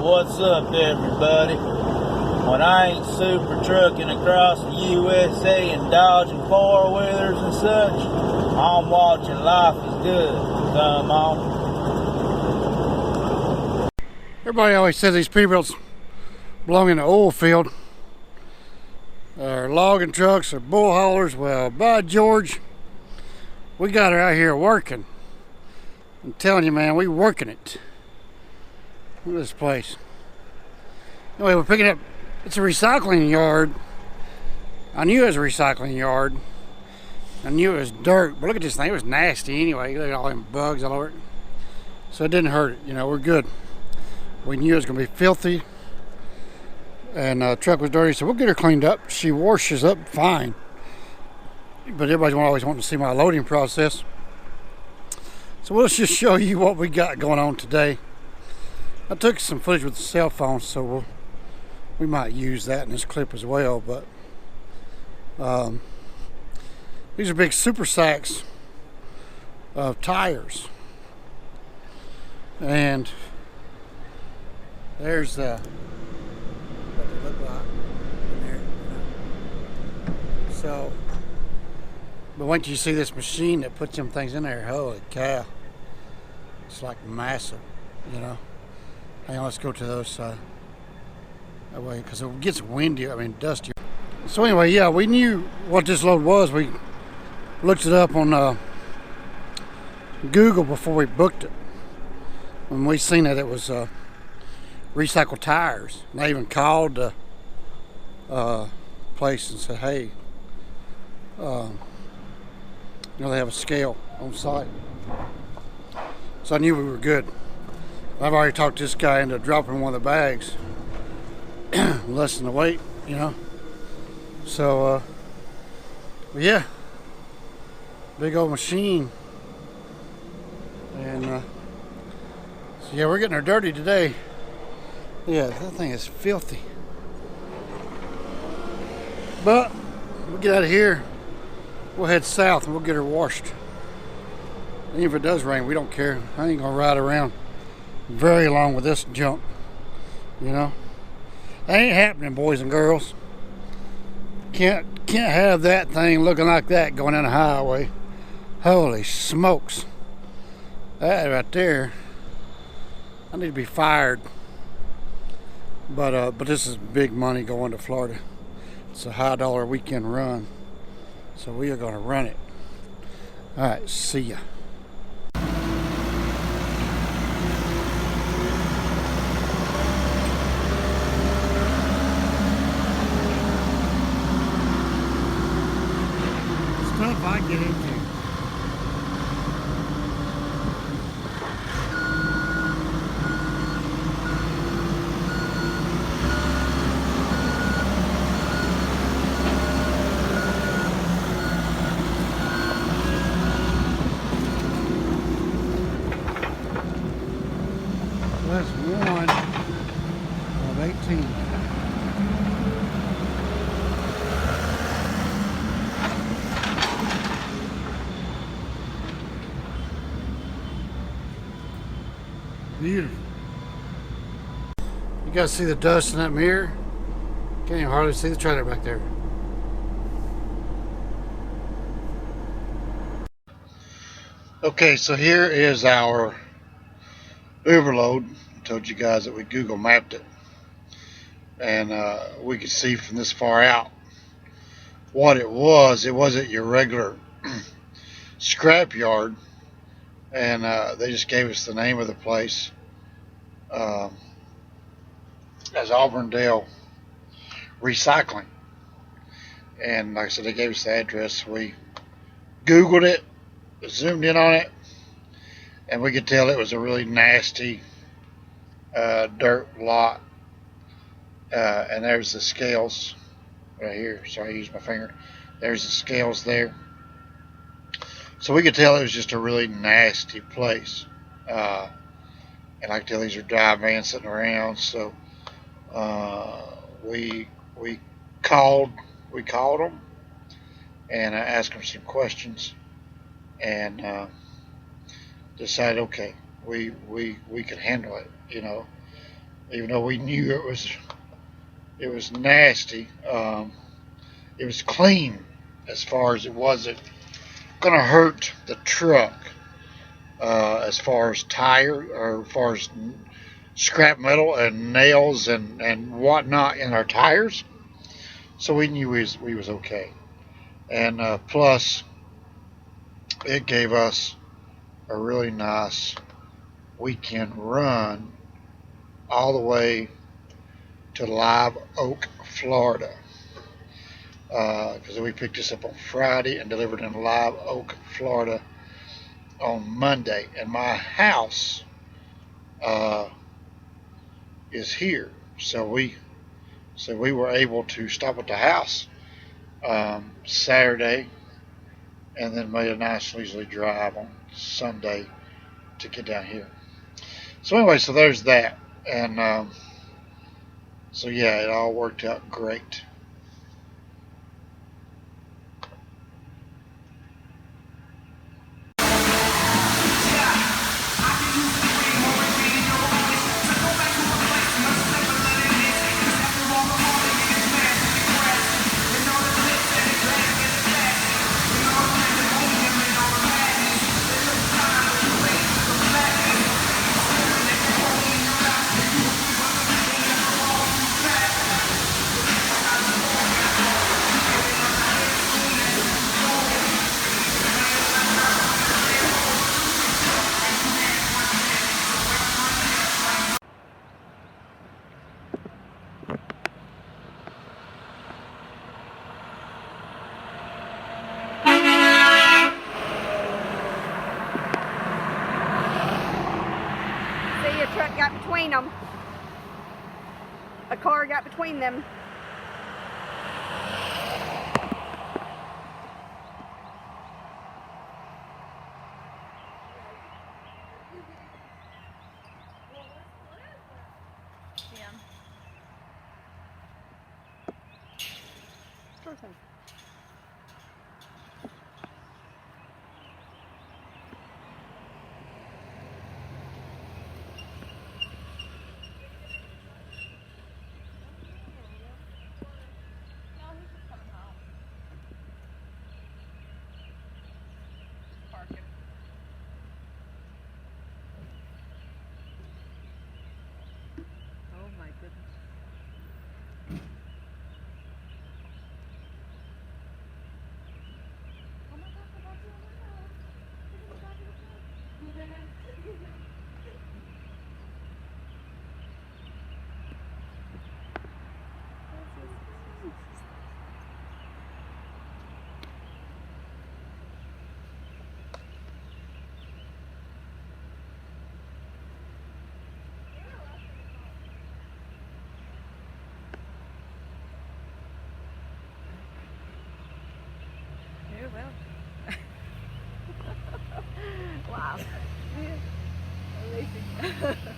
What's up, everybody? When I ain't super trucking across the USA and dodging four-wheelers and such, I'm watching Life is Good. Come on. Everybody always says these Peterbilts belong in the oil field. Or logging trucks or bull haulers. Well, by George, we got her out here working. I'm telling you, man, we working it. Look at this place. Anyway, we're picking up, it's a recycling yard. I knew it was a recycling yard. I knew it was dirt, but look at this thing, it was nasty anyway. Look at all them bugs all over it. So it didn't hurt it, you know, we're good. We knew it was gonna be filthy. And the truck was dirty, so we'll get her cleaned up. She washes up fine. But everybody's always wanting to see my loading process. So let's just show you what we got going on today. I took some footage with the cell phone, so we might use that in this clip as well. But these are big super sacks of tires, and there's what they look like in there. So, but wait till you see this machine that puts them things in there. Holy cow! It's like massive, you know. Hang on, let's go to the other side. That way, because it gets windy, I mean dusty. So anyway, yeah, we knew what this load was. We looked it up on Google before we booked it. When we seen that it was recycled tires. And I even called the place and said, hey, you know, they have a scale on site. So I knew we were good. I've already talked this guy into dropping one of the bags. Less than the weight, you know. So, yeah. Big old machine. And, so yeah, we're getting her dirty today. Yeah, that thing is filthy. But, we'll get out of here. We'll head south and we'll get her washed. And if it does rain, we don't care. I ain't gonna ride around very long with this junk, you know. That ain't happening, boys and girls. Can't have that thing looking like that going down the highway. Holy smokes. That right there, I need to be fired. But this is big money going to Florida. It's a high dollar weekend run, so we are gonna run it. All right, see ya. Stuff I get into. That's one of 18. Beautiful. You guys see the dust in that mirror? Can't even hardly see the trailer back there. Okay, so here is our overload. I told you guys that we Google mapped it, and we could see from this far out what it was. It wasn't your regular scrap yard, and they just gave us the name of the place as Auburndale Recycling. And like I said, they gave us the address. We Googled it, zoomed in on it, and we could tell it was a really nasty dirt lot. And there's the scales right here. Sorry, I used my finger. There's the scales there. So we could tell it was just a really nasty place. And I could tell these are dry vans sitting around. So we called them and asked them some questions, and decided, okay, we could handle it, you know. even though we knew it was nasty. It was clean as far as it wasn't gonna hurt the truck as far as tire or as far as scrap metal and nails and whatnot in our tires. So we knew we was okay. And plus, it gave us a really nice weekend run all the way to Live Oak, Florida. Because we picked this up on Friday and delivered in Live Oak, Florida on Monday. And my house uh, is here. So we were able to stop at the house Saturday and then made a nice leisurely drive on Sunday to get down here. So anyway, so there's that. And so yeah, it all worked out great. See, a truck got between them. A car got between them. Yeah. Sure thing. Oh my goodness. Well. Wow. Yeah. Amazing.